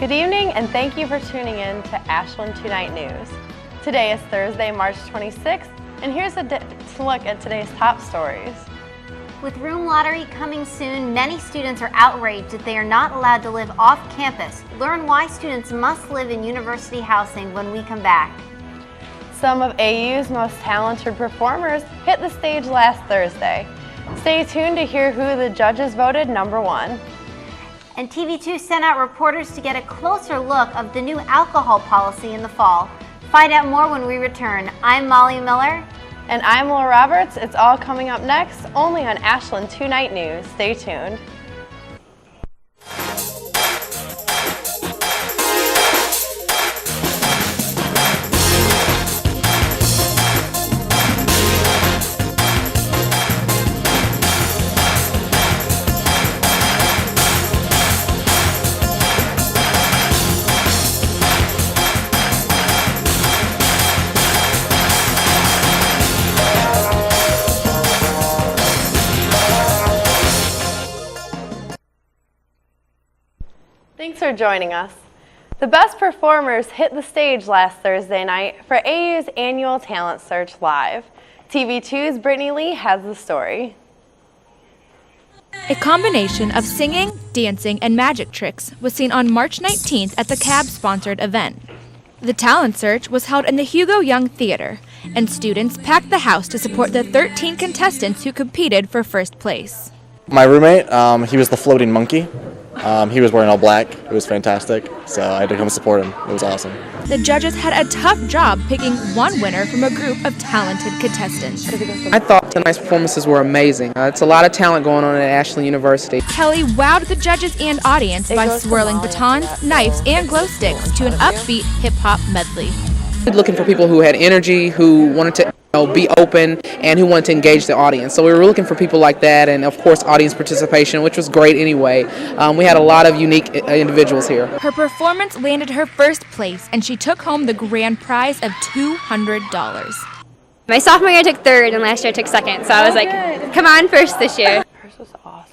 Good evening, and thank you for tuning in to Ashland Tonight News. Today is Thursday, March 26th, and here's a look at today's top stories. With room lottery coming soon, many students are outraged that they are not allowed to live off campus. Learn why students must live in university housing when we come back. Some of AU's most talented performers hit the stage last Thursday. Stay tuned to hear who the judges voted #1. And TV2 sent out reporters to get a closer look of the new alcohol policy in the fall. Find out more when we return. I'm Molly Miller. And I'm Laura Roberts. It's all coming up next, only on Ashland Tonight News. Stay tuned. Thanks for joining us. The best performers hit the stage last Thursday night for AU's annual Talent Search Live. TV2's Brittany Lee has the story. A combination of singing, dancing, and magic tricks was seen on March 19th at the CAB-sponsored event. The Talent Search was held in the Hugo Young Theater, and students packed the house to support the 13 contestants who competed for first place. My roommate, he was the floating monkey. He was wearing all black. It was fantastic, so I had to come support him. It was awesome. The judges had a tough job picking one winner from a group of talented contestants. I thought tonight's performances were amazing. It's a lot of talent going on at Ashland University. Kelly wowed the judges and audience by swirling batons, knives, and glow sticks to an upbeat hip-hop medley. Looking for people who had energy, who wanted to be open, and who wanted to engage the audience. So we were looking for people like that, and of course audience participation, which was great anyway. We had a lot of unique individuals here. Her performance landed her first place, and she took home the grand prize of $200. My sophomore year I took third, and last year I took second, so I was like, come on first this year. Hers was awesome.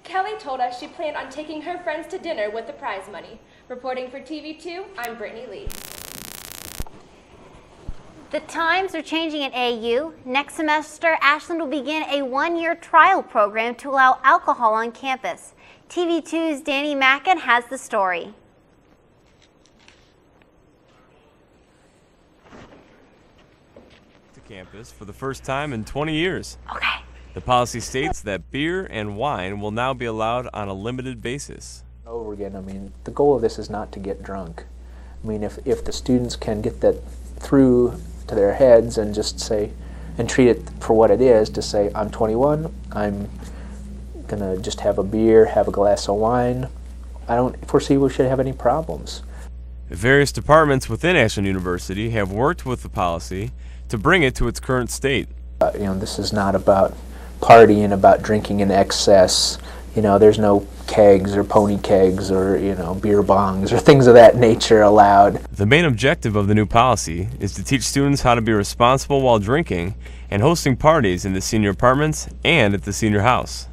Kelly told us she planned on taking her friends to dinner with the prize money. Reporting for TV2, I'm Brittany Lee. The times are changing at AU. Next semester, Ashland will begin a one-year trial program to allow alcohol on campus. TV2's Danny Mackin has the story. To campus for the first time in 20 years. Okay. The policy states that beer and wine will now be allowed on a limited basis. Over again, I mean, the goal of this is not to get drunk. I mean, if the students can get that through to their heads and just say, and treat it for what it is, to say, I'm 21, I'm gonna just have a beer, have a glass of wine, I don't foresee we should have any problems. Various departments within Ashland University have worked with the policy to bring it to its current state. You know, this is not about partying, about drinking in excess. You know, there's no kegs or pony kegs or, you know, beer bongs or things of that nature allowed. The main objective of the new policy is to teach students how to be responsible while drinking and hosting parties in the senior apartments and at the senior house.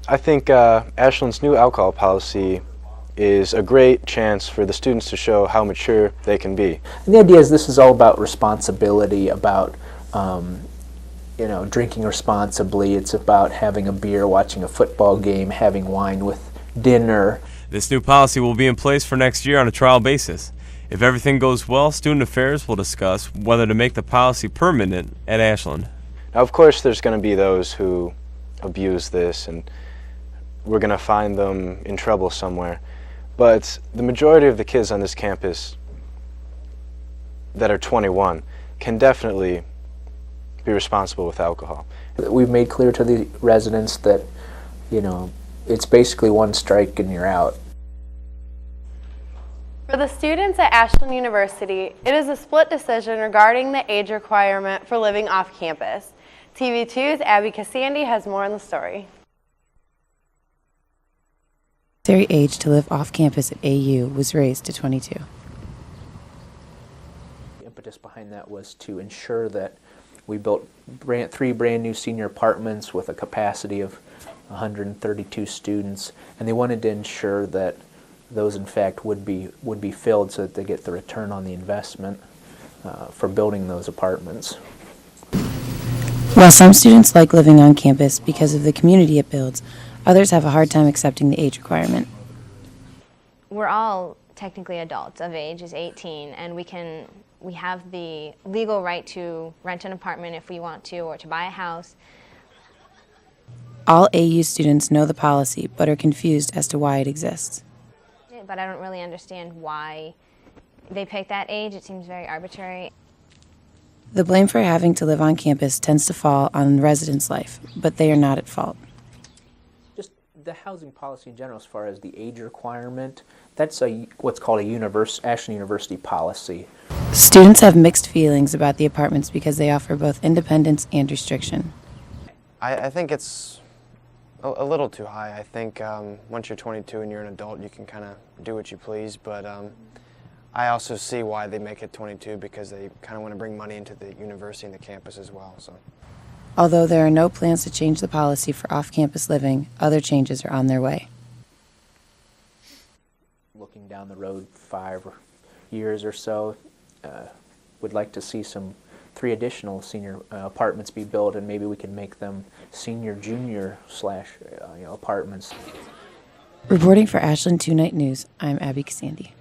I think Ashland's new alcohol policy is a great chance for the students to show how mature they can be. And the idea is this is all about responsibility, about you know, drinking responsibly. It's about having a beer, watching a football game, having wine with dinner. This new policy will be in place for next year on a trial basis. If everything goes well, Student Affairs will discuss whether to make the policy permanent at Ashland. Now, of course, there's going to be those who abuse this, and we're going to find them in trouble somewhere. But the majority of the kids on this campus that are 21 can definitely be responsible with alcohol. We've made clear to the residents that, you know, it's basically one strike and you're out. For the students at Ashland University, it is a split decision regarding the age requirement for living off campus. TV2's Abby Cassandi has more on the story. The age to live off campus at AU was raised to 22. The impetus behind that was to ensure that we built 3 brand new senior apartments with a capacity of 132 students, and they wanted to ensure that those in fact would be filled so that they get the return on the investment for building those apartments. While some students like living on campus because of the community it builds, others have a hard time accepting the age requirement. We're all technically adults of age is 18, and we have the legal right to rent an apartment if we want to, or to buy a house. All AU students know the policy but are confused as to why it exists. But I don't really understand why they picked that age. It seems very arbitrary. The blame for having to live on campus tends to fall on the residents' life, but they are not at fault. Just the housing policy in general, as far as the age requirement, that's what's called a Ashland University policy. Students have mixed feelings about the apartments because they offer both independence and restriction. I think it's a little too high. I think once you're 22 and you're an adult, you can kind of do what you please, but I also see why they make it 22, because they kind of want to bring money into the university and the campus as well. So, although there are no plans to change the policy for off-campus living, other changes are on their way. Looking down the road 5 years or so, would like to see 3 additional senior apartments be built, and maybe we can make them senior junior / apartments. Reporting for Ashland 2 Night News, I'm Abby Cassandi.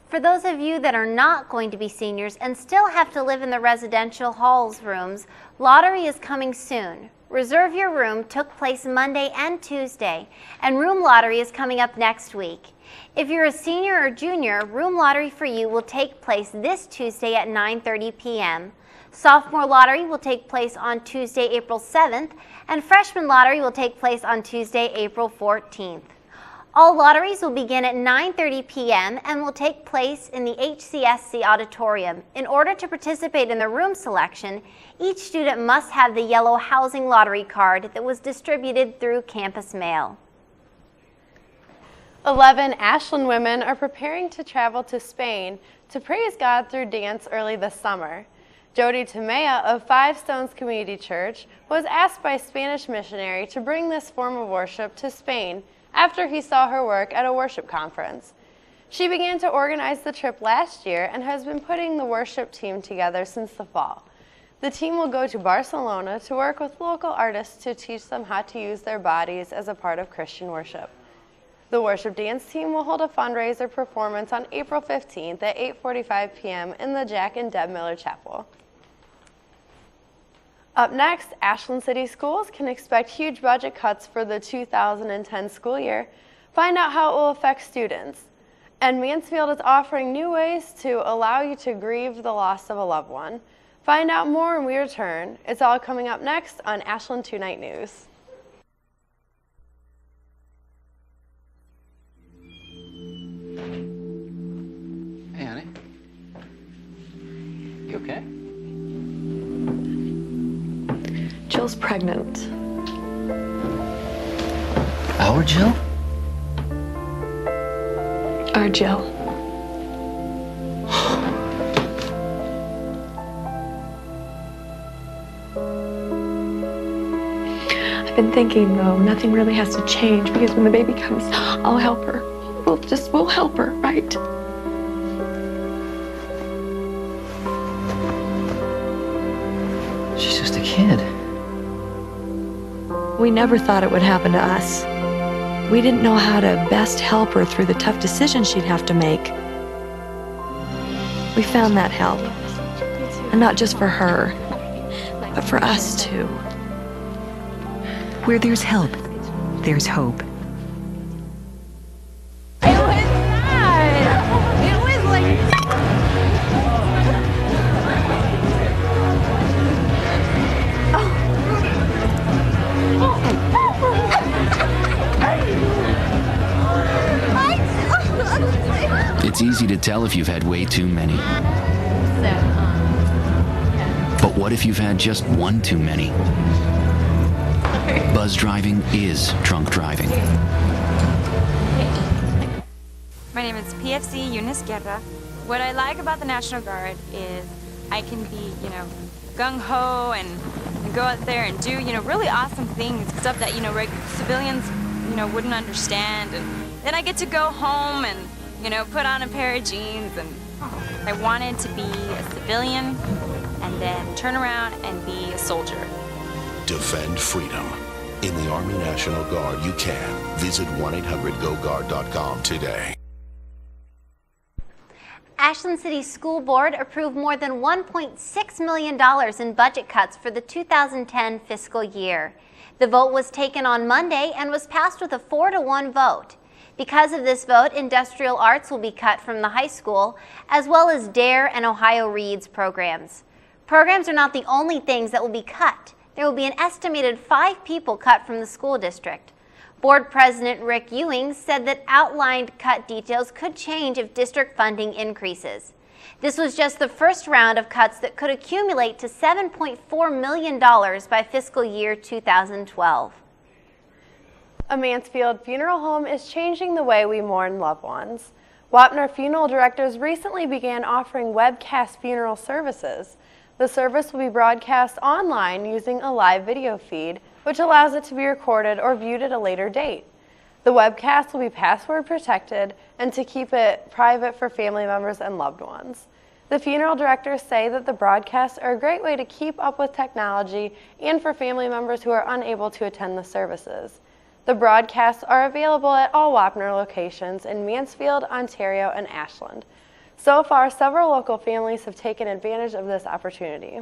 For those of you that are not going to be seniors and still have to live in the residential halls rooms, lottery is coming soon. Reserve Your Room took place Monday and Tuesday, and room lottery is coming up next week. If you're a senior or junior, room lottery for you will take place this Tuesday at 9:30 p.m. Sophomore lottery will take place on Tuesday, April 7th, and freshman lottery will take place on Tuesday, April 14th. All lotteries will begin at 9:30 p.m. and will take place in the HCSC auditorium. In order to participate in the room selection, each student must have the yellow housing lottery card that was distributed through campus mail. 11 Ashland women are preparing to travel to Spain to praise God through dance early this summer. Jody Tomea of Five Stones Community Church was asked by a Spanish missionary to bring this form of worship to Spain after he saw her work at a worship conference. She began to organize the trip last year and has been putting the worship team together since the fall. The team will go to Barcelona to work with local artists to teach them how to use their bodies as a part of Christian worship. The worship dance team will hold a fundraiser performance on April 15th at 8:45 p.m. in the Jack and Deb Miller Chapel. Up next, Ashland City Schools can expect huge budget cuts for the 2010 school year. Find out how it will affect students. And Mansfield is offering new ways to allow you to grieve the loss of a loved one. Find out more when we return. It's all coming up next on Ashland 2 Night News. Hey, honey. You okay? Jill's pregnant. Our Jill? Our Jill. I've been thinking, though, nothing really has to change, because when the baby comes, I'll help her. We'll help her, right? She's just a kid. We never thought it would happen to us. We didn't know how to best help her through the tough decisions she'd have to make. We found that help. And not just for her, but for us too. Where there's help, there's hope. It's easy to tell if you've had way too many. But what if you've had just one too many? Buzz driving is drunk driving. My name is PFC Eunice Guerra. What I like about the National Guard is I can be, gung-ho and and go out there and do, really awesome things, stuff that, civilians, wouldn't understand. And then I get to go home and, put on a pair of jeans, and I wanted to be a civilian and then turn around and be a soldier. Defend freedom. In the Army National Guard, you can. Visit 1-800-GO-GUARD.com today. Ashland City School Board approved more than $1.6 million in budget cuts for the 2010 fiscal year. The vote was taken on Monday and was passed with a 4-to-1 vote. Because of this vote, industrial arts will be cut from the high school, as well as DARE and Ohio Reads programs. Programs are not the only things that will be cut. There will be an estimated 5 people cut from the school district. Board President Rick Ewing said that outlined cut details could change if district funding increases. This was just the first round of cuts that could accumulate to $7.4 million by fiscal year 2012. A Mansfield funeral home is changing the way we mourn loved ones. Wapner Funeral Directors recently began offering webcast funeral services. The service will be broadcast online using a live video feed, which allows it to be recorded or viewed at a later date. The webcast will be password protected and to keep it private for family members and loved ones. The funeral directors say that the broadcasts are a great way to keep up with technology and for family members who are unable to attend the services. The broadcasts are available at all Wapner locations in Mansfield, Ontario, and Ashland. So far, several local families have taken advantage of this opportunity.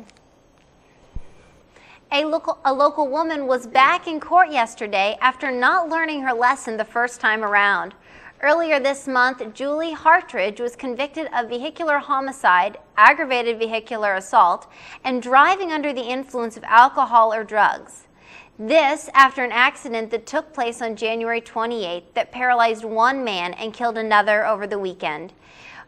A local woman was back in court yesterday after not learning her lesson the first time around. Earlier this month, Julie Hartridge was convicted of vehicular homicide, aggravated vehicular assault, and driving under the influence of alcohol or drugs. This after an accident that took place on January 28th that paralyzed one man and killed another over the weekend.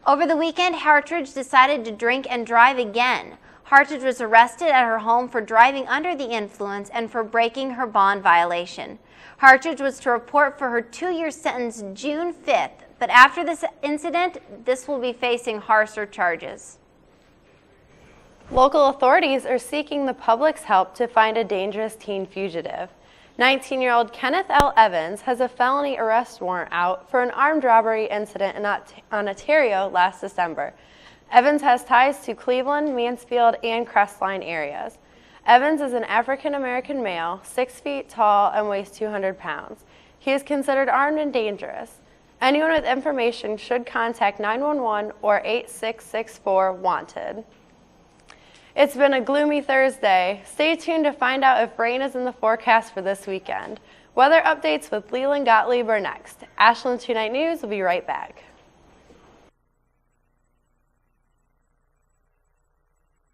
Over the weekend, Hartridge decided to drink and drive again. Hartridge was arrested at her home for driving under the influence and for breaking her bond violation. Hartridge was to report for her 2-year sentence June 5th, but after this incident, this will be facing harsher charges. Local authorities are seeking the public's help to find a dangerous teen fugitive. 19-year-old Kenneth L. Evans has a felony arrest warrant out for an armed robbery incident in Ontario last December. Evans has ties to Cleveland, Mansfield, and Crestline areas. Evans is an African-American male, 6 feet tall, and weighs 200 pounds. He is considered armed and dangerous. Anyone with information should contact 911 or 8664 wanted. It's been a gloomy Thursday. Stay tuned to find out if rain is in the forecast for this weekend. Weather updates with Leland Gottlieb are next. Ashland 2 Night News will be right back.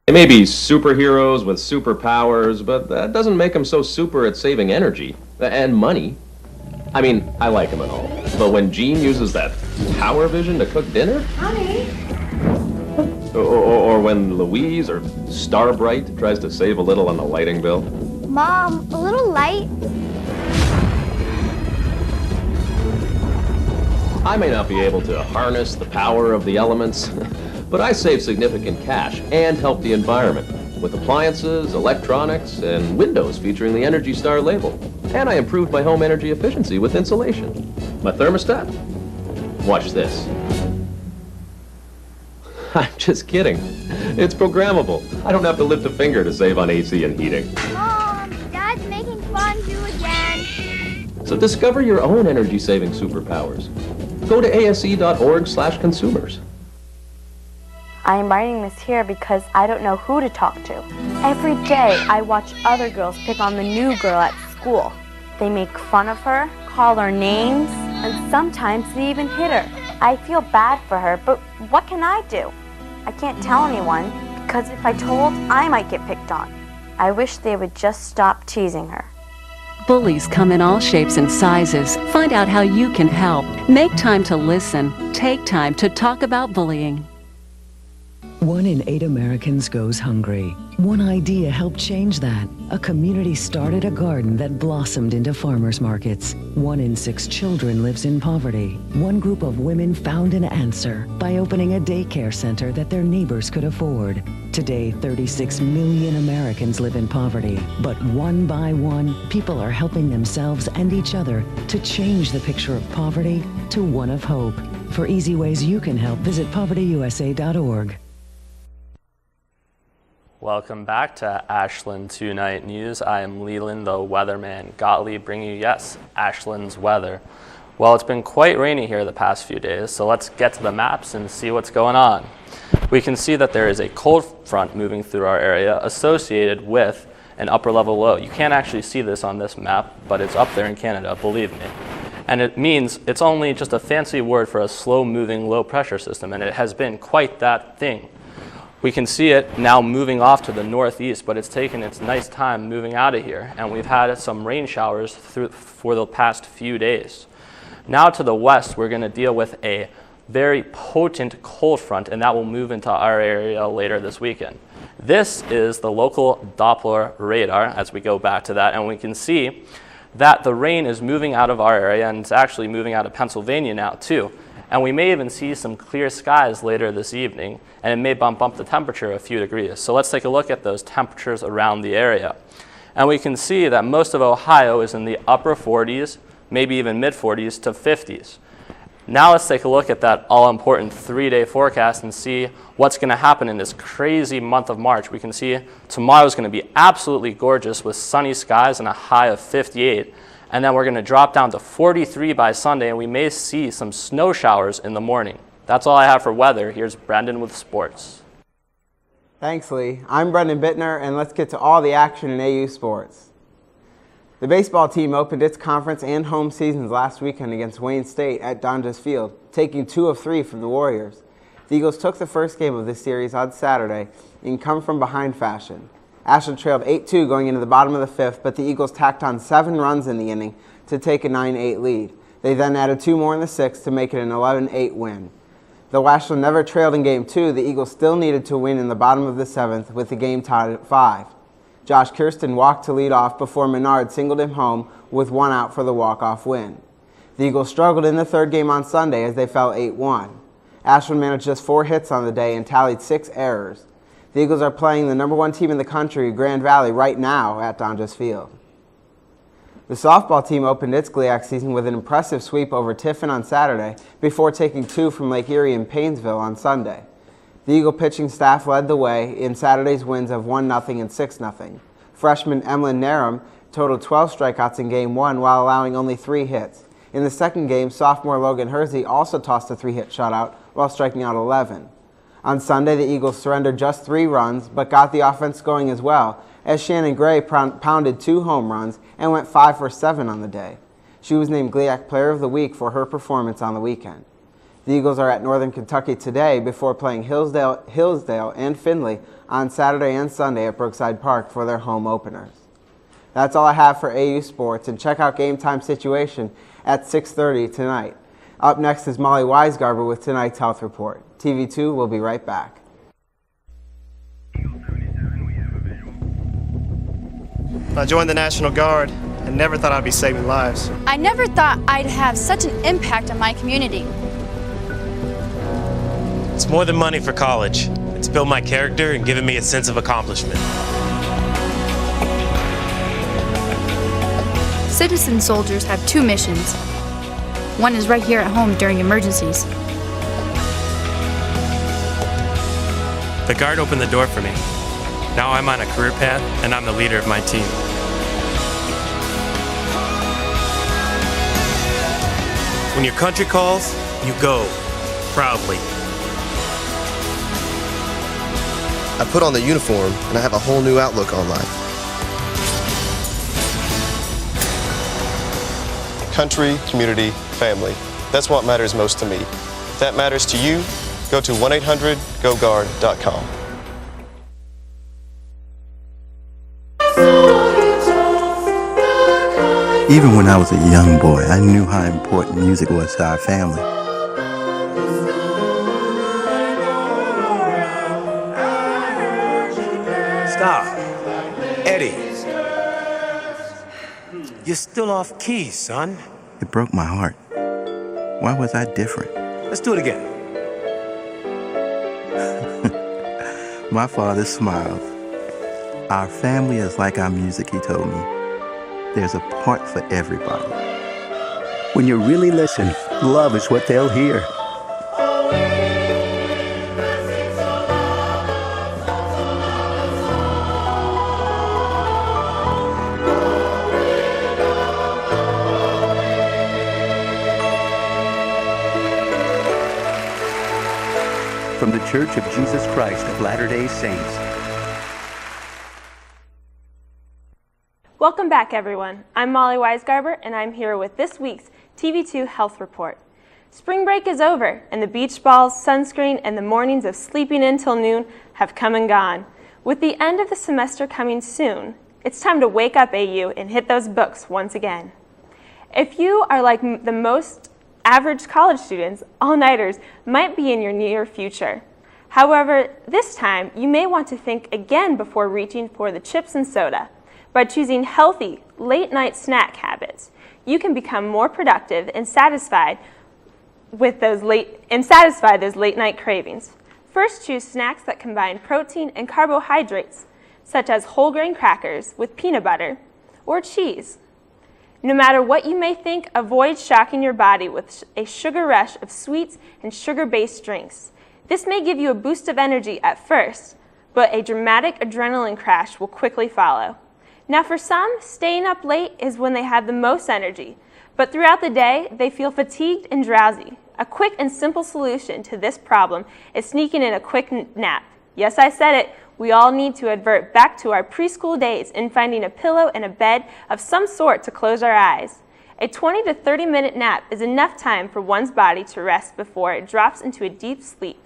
They may be superheroes with superpowers, but that doesn't make them so super at saving energy and money. I mean, I like them and all, but when Jean uses that power vision to cook dinner? Honey? Or when Louise or Starbright tries to save a little on the lighting bill? Mom, a little light? I may not be able to harness the power of the elements, but I save significant cash and help the environment with appliances, electronics, and windows featuring the Energy Star label. And I improved my home energy efficiency with insulation. My thermostat? Watch this. I'm just kidding. It's programmable. I don't have to lift a finger to save on AC and heating. Mom, Dad's making fondue again. So discover your own energy-saving superpowers. Go to ase.org/consumers. I am writing this here because I don't know who to talk to. Every day I watch other girls pick on the new girl at school. They make fun of her, call her names, and sometimes they even hit her. I feel bad for her, but what can I do? I can't tell anyone because if I told, I might get picked on. I wish they would just stop teasing her. Bullies come in all shapes and sizes. Find out how you can help. Make time to listen. Take time to talk about bullying. 1 in 8 Americans goes hungry. One idea helped change that. A community started a garden that blossomed into farmers markets. 1 in 6 children lives in poverty. One group of women found an answer by opening a daycare center that their neighbors could afford. Today, 36 million Americans live in poverty, but one by one, people are helping themselves and each other to change the picture of poverty to one of hope. For easy ways you can help, visit povertyusa.org. Welcome back to Ashland Tonight News. I am Leland, the weatherman Gottlieb, bringing you, yes, Ashland's weather. Well, it's been quite rainy here the past few days, so let's get to the maps and see what's going on. We can see that there is a cold front moving through our area associated with an upper level low. You can't actually see this on this map, but it's up there in Canada, believe me. And it means it's only just a fancy word for a slow moving low pressure system, and it has been quite that thing. We can see it now moving off to the northeast, but it's taken its nice time moving out of here, and we've had some rain showers for the past few days. Now to the west, we're going to deal with a very potent cold front, and that will move into our area later this weekend. This is the local Doppler radar as we go back to that, and we can see that the rain is moving out of our area, and it's actually moving out of Pennsylvania now too. And we may even see some clear skies later this evening, and it may bump up the temperature a few degrees. So let's take a look at those temperatures around the area. And we can see that most of Ohio is in the upper 40s, maybe even mid 40s to 50s. Now let's take a look at that all-important 3-day forecast and see what's going to happen in this crazy month of March. We can see tomorrow is going to be absolutely gorgeous with sunny skies and a high of 58. And then we're going to drop down to 43 by Sunday, and we may see some snow showers in the morning. That's all I have for weather. Here's Brendan with sports. Thanks, Lee. I'm Brendan Bittner, and let's get to all the action in AU sports. The baseball team opened its conference and home seasons last weekend against Wayne State at Donjas Field, taking 2 of 3 from the Warriors. The Eagles took the first game of this series on Saturday in come-from-behind fashion. Ashland trailed 8-2 going into the bottom of the 5th, but the Eagles tacked on 7 runs in the inning to take a 9-8 lead. They then added 2 more in the 6th to make it an 11-8 win. Though Ashland never trailed in Game 2, the Eagles still needed to win in the bottom of the 7th with the game tied at 5. Josh Kirsten walked to lead off before Menard singled him home with 1 out for the walk-off win. The Eagles struggled in the 3rd game on Sunday as they fell 8-1. Ashland managed just 4 hits on the day and tallied 6 errors. The Eagles are playing the number 1 team in the country, Grand Valley, right now at Donjas Field. The softball team opened its GLIAC season with an impressive sweep over Tiffin on Saturday before taking 2 from Lake Erie and Paynesville on Sunday. The Eagle pitching staff led the way in Saturday's wins of 1-0 and 6-0. Freshman Emlyn Narum totaled 12 strikeouts in Game 1 while allowing only 3 hits. In the second game, sophomore Logan Hersey also tossed a 3-hit shutout while striking out 11. On Sunday, the Eagles surrendered just 3 runs, but got the offense going as well, as Shannon Gray pounded 2 home runs and went 5 for 7 on the day. She was named GLIAC Player of the Week for her performance on the weekend. The Eagles are at Northern Kentucky today before playing Hillsdale and Findlay on Saturday and Sunday at Brookside Park for their home openers. That's all I have for AU Sports, and check out Game Time Situation at 6:30 tonight. Up next is Molly Weisgarber with tonight's Health Report. TV2 will be right back. I joined the National Guard and never thought I'd be saving lives. I never thought I'd have such an impact on my community. It's more than money for college. It's built my character and given me a sense of accomplishment. Citizen soldiers have 2 missions. One is right here at home during emergencies. The Guard opened the door for me. Now I'm on a career path and I'm the leader of my team. When your country calls, you go, proudly. I put on the uniform and I have a whole new outlook on life. Country, community, family. That's what matters most to me. If that matters to you, go to 1-800-GO-GUARD.com. Even when I was a young boy, I knew how important music was to our family. Stop. Eddie. You're still off key, son. It broke my heart. Why was I different? Let's do it again. My father smiled. Our family is like our music, he told me. There's a part for everybody. When you really listen, love is what they'll hear. From the Church of Jesus Christ of Latter-day Saints. Welcome back, everyone. I'm Molly Weisgarber, and I'm here with this week's TV2 Health Report. Spring break is over, and the beach balls, sunscreen, and the mornings of sleeping in till noon have come and gone. With the end of the semester coming soon, it's time to wake up, AU, and hit those books once again. If you are like the most average college students, all-nighters might be in your near future. However, this time, you may want to think again before reaching for the chips and soda. By choosing healthy, late-night snack habits, you can become more productive and satisfy those late-night cravings. First, choose snacks that combine protein and carbohydrates, such as whole grain crackers with peanut butter or cheese. No matter what you may think, avoid shocking your body with a sugar rush of sweets and sugar-based drinks. This may give you a boost of energy at first, but a dramatic adrenaline crash will quickly follow. Now for some, staying up late is when they have the most energy, but throughout the day, they feel fatigued and drowsy. A quick and simple solution to this problem is sneaking in a quick nap. Yes, I said it. We all need to advert back to our preschool days in finding a pillow and a bed of some sort to close our eyes. A 20 to 30-minute nap is enough time for one's body to rest before it drops into a deep sleep,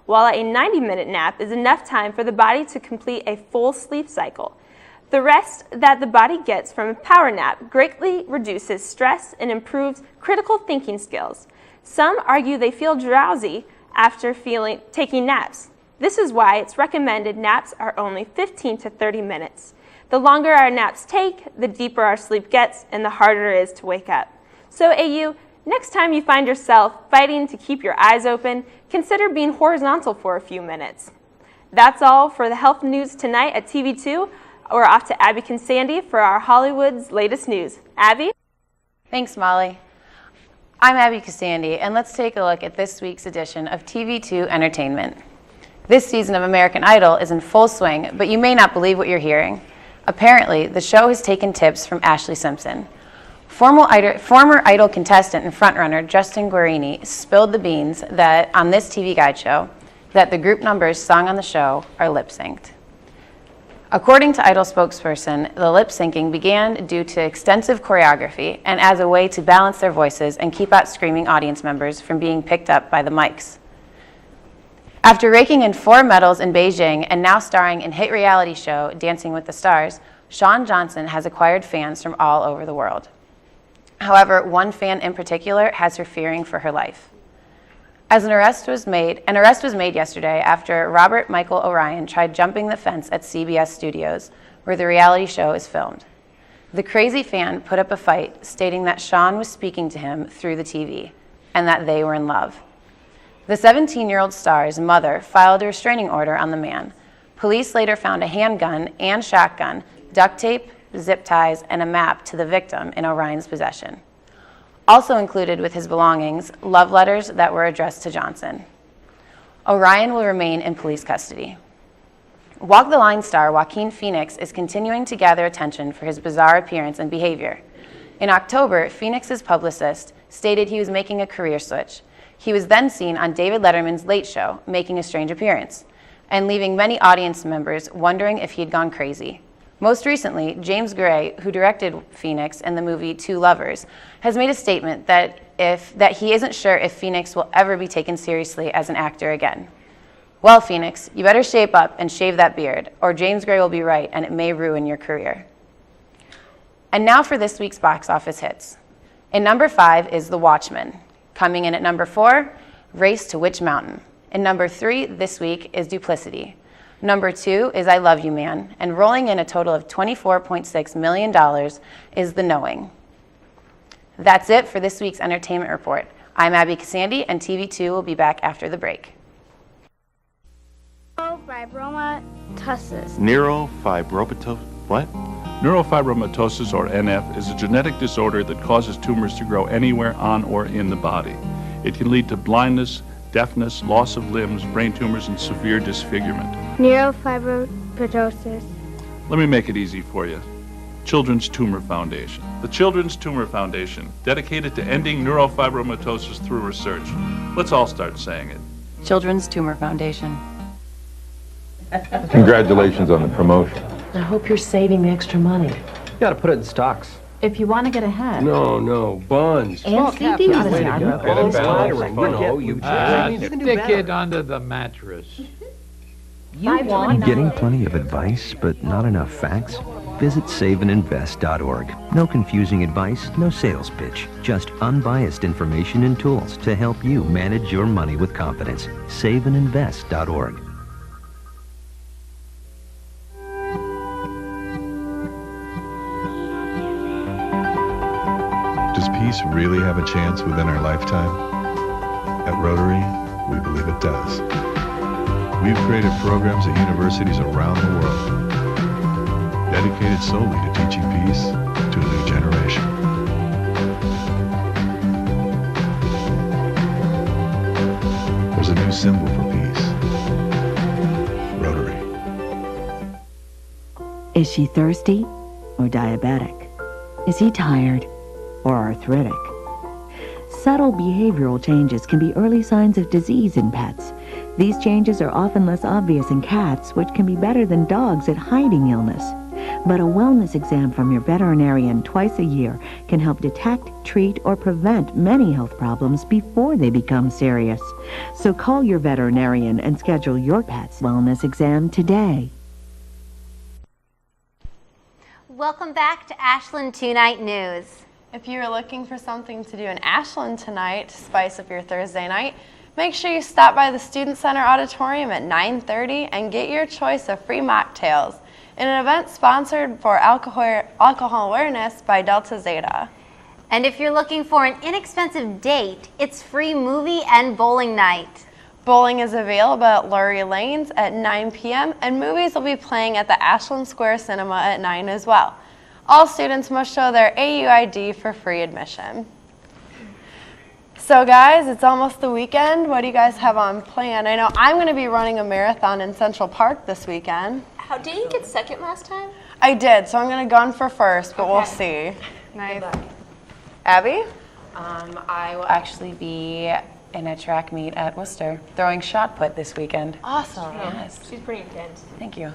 while a 90-minute nap is enough time for the body to complete a full sleep cycle. The rest that the body gets from a power nap greatly reduces stress and improves critical thinking skills. Some argue they feel drowsy after taking naps. This is why it's recommended naps are only 15 to 30 minutes. The longer our naps take, the deeper our sleep gets, and the harder it is to wake up. So AU, next time you find yourself fighting to keep your eyes open, consider being horizontal for a few minutes. That's all for the health news tonight at TV2. We're off to Abby Consandi for our Hollywood's latest news. Abby? Thanks, Molly. I'm Abby Consandi, and let's take a look at this week's edition of TV2 Entertainment. This season of American Idol is in full swing, but you may not believe what you're hearing. Apparently, the show has taken tips from Ashley Simpson. Former Idol contestant and frontrunner Justin Guarini spilled the beans that on this TV Guide show that the group numbers sung on the show are lip-synced. According to Idol spokesperson, the lip-syncing began due to extensive choreography and as a way to balance their voices and keep out screaming audience members from being picked up by the mics. After raking in 4 medals in Beijing and now starring in hit reality show Dancing with the Stars, Shawn Johnson has acquired fans from all over the world. However, one fan in particular has her fearing for her life. An arrest was made yesterday after Robert Michael Orion tried jumping the fence at CBS Studios, where the reality show is filmed. The crazy fan put up a fight, stating that Shawn was speaking to him through the TV and that they were in love. The 17-year-old star's mother filed a restraining order on the man. Police later found a handgun and shotgun, duct tape, zip ties, and a map to the victim in Orion's possession. Also included with his belongings, love letters that were addressed to Johnson. Orion will remain in police custody. Walk the Line star Joaquin Phoenix is continuing to gather attention for his bizarre appearance and behavior. In October, Phoenix's publicist stated he was making a career switch. He was then seen on David Letterman's Late Show, making a strange appearance, and leaving many audience members wondering if he had gone crazy. Most recently, James Gray, who directed Phoenix in the movie Two Lovers, has made a statement that he isn't sure if Phoenix will ever be taken seriously as an actor again. Well, Phoenix, you better shape up and shave that beard, or James Gray will be right and it may ruin your career. And now for this week's box office hits. In number 5 is The Watchmen. Coming in at number 4, Race to Witch Mountain. In number 3 this week is Duplicity. Number 2 is I Love You Man, and rolling in a total of $24.6 million is The Knowing. That's it for this week's Entertainment Report. I'm Abby Consandi, and TV2 will be back after the break. Oh. neurofibromatosis. What? Neurofibromatosis, or NF, is a genetic disorder that causes tumors to grow anywhere on or in the body. It can lead to blindness, deafness, loss of limbs, brain tumors, and severe disfigurement. Neurofibromatosis. Let me make it easy for you. Children's Tumor Foundation. The Children's Tumor Foundation, dedicated to ending neurofibromatosis through research. Let's all start saying it. Children's Tumor Foundation. Congratulations on the promotion. I hope you're saving the extra money. You gotta put it in stocks. If you want to get ahead. No, bonds. And CDs. Stick it under the mattress. Getting plenty of advice, but not enough facts? Visit saveandinvest.org. No confusing advice, no sales pitch. Just unbiased information and tools to help you manage your money with confidence. Saveandinvest.org. Does peace really have a chance within our lifetime? At Rotary, we believe it does. We've created programs at universities around the world, dedicated solely to teaching peace to a new generation. There's a new symbol for peace. Rotary. Is she thirsty or diabetic? Is he tired or arthritic? Subtle behavioral changes can be early signs of disease in pets. These changes are often less obvious in cats, which can be better than dogs at hiding illness. But a wellness exam from your veterinarian twice a year can help detect, treat, or prevent many health problems before they become serious. So call your veterinarian and schedule your pet's wellness exam today. Welcome back to Ashland Two-Night News. If you're looking for something to do in Ashland tonight to spice up your Thursday night, make sure you stop by the Student Center Auditorium at 9:30 and get your choice of free mocktails in an event sponsored for alcohol awareness by Delta Zeta. And if you're looking for an inexpensive date, it's free movie and bowling night. Bowling is available at Lurie Lanes at 9 p.m. and movies will be playing at the Ashland Square Cinema at 9 as well. All students must show their AUID for free admission. So guys, it's almost the weekend. What do you guys have on plan? I know I'm going to be running a marathon in Central Park this weekend. Didn't you get second last time? I did, so I'm going to gun for first, but we'll see. Nice. Abby? I will actually be in a track meet at Worcester, throwing shot put this weekend. Awesome. Yes. She's pretty intense. Thank you.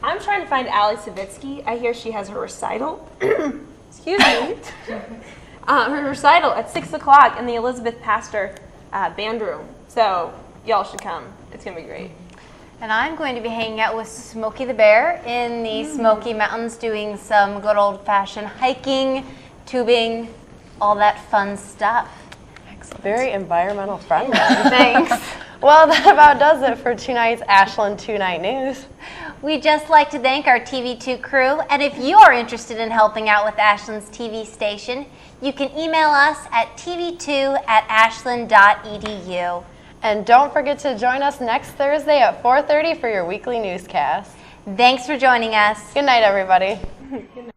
I'm trying to find Allie Savitsky. I hear she has her recital. Excuse me. Her recital at 6 o'clock in the Elizabeth Pastor band room. So y'all should come. It's going to be great. And I'm going to be hanging out with Smokey the Bear in the Smoky Mountains doing some good old-fashioned hiking, tubing, all that fun stuff. Excellent. Very environmental friendly. Thanks. Well, that about does it for tonight's Ashland Two-Night News. We'd just like to thank our TV2 crew, and if you are interested in helping out with Ashland's TV station, you can email us at tv2@ashland.edu. And don't forget to join us next Thursday at 4:30 for your weekly newscast. Thanks for joining us. Good night, everybody. Good night.